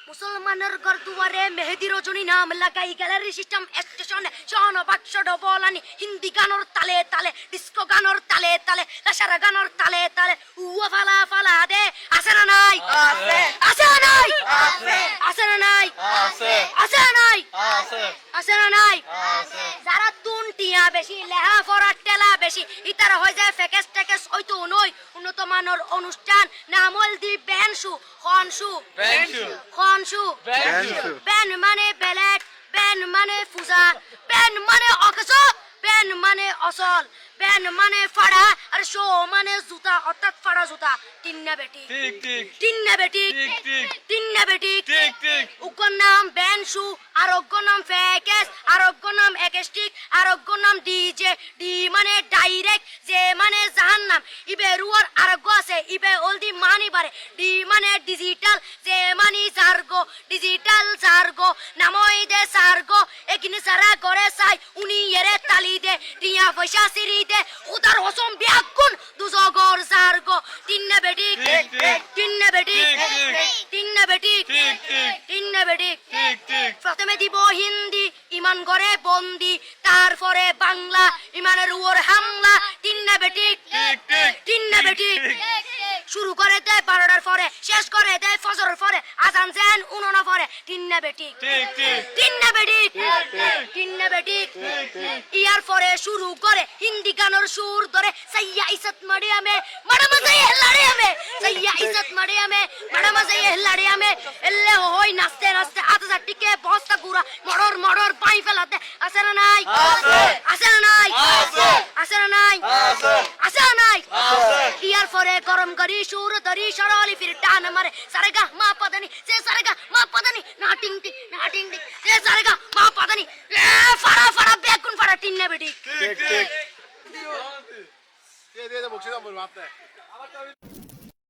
মুসলমানের ঘর দুয়ারে মেহেদি রজনী নাম লাগাই গ্যালারি সিস্টেম স্টেশনে শহন বাক্স ডবলানি হিন্দি গানোর তালে তালে ডিস্কো গানোর তালে তালে লাসারা গানোর তালে তালে উয়া ফালা ফালা দে আছে না নাই আছে আছে না নাই আছে আছে না নাই আছে আছে না নাই আছে আছে না নাই আছে যারা তুনটিয়া বেশি লেহা ফরা টেলা বেশি ইতারা হয়ে যায় ফেকেস টেকেস হয়তো নই উন্নত মানের অনুষ্ঠান নামল দি বেনশু খনশু খনশু বেন মানে বেলেট বেন মানে ফুজা বেন মানে অকস বেন মানে অসল বেন মানে ফাড়া আর শো মানে জুতা অর্থাৎ ফাড়া জুতা তিন্না বেটি ঠিক ঠিক তিন্না বেটি ঠিক ঠিক তিন্না বেটি ঠিক ঠিক উকর নাম বেনশু আরোগ্য নাম ফেকেস আরোগ্য নাম একেস্টিক আরোগ্য নাম ডিজে ডি মানে ডাইরেক্ট যে মানে জাহান্নাম ইবে রুয়ার আরোগ্য আছে ইবে অলদি মানি পারে ডি মানে ডিজিটাল যে মানি জার্গো ডিজিটাল জার্গো নামই দে সার্গো একিনি সারা করে সাই উনি এরে তালি দে টিয়া পয়সা সিরি দে উদার হসম বিয়াকুন দুজগর জার্গো তিন্না বেটি ঠিক ঠিক তিন্না বেটি ঠিক ঠিক তিন্না বেটি ঠিক ঠিক তিন্না বেটি ঠিক ঠিক প্রথমে দিব হিন্দি ইমান করে বন্দি তারপরে বাংলা ইমানের উপর হামলা তিন্না বেটি ঠিক ঠিক তিন্না বেটি শুরু করে দেয় 12টার পরে শেষ করে দেয় ফজরের পরে আজান যেন উননা পরে তিন্না বেটি ঠিক ঠিক তিন্না বেটি ঠিক ঠিক তিন্না বেটি ঠিক ঠিক ইয়ার পরে শুরু করে হিন্দি গানের সুর ধরে সাইয়া ইজ্জত মারিয়া মে ম্যাডাম যাই হেলাড়িয়া মে সাইয়া ইজ্জত মারিয়া মে ম্যাডাম যাই হেলাড়িয়া মে এলে হই নাচতে নাচতে আধা টিকে বস্তা গুড়া মড়র মড়র পাই ফেলাতে আছে না নাই আছে আছে না নাই আছে আছে না নাই আছে আছে না নাই আছে ইয়ার পরে গরম করি সুর ধরি সরলি ফির টান মারে সারেগা মা পদানি সে সারেগা মা পদানি না টিং টিং না টিং টিং সে সারেগা মা পদানি ফাড়া ফাড়া বেগুন ফাড়া টিন্না বেটি ঠিক ঠিক দিয়ে দিয়ে বকশিশ বলবো আপনি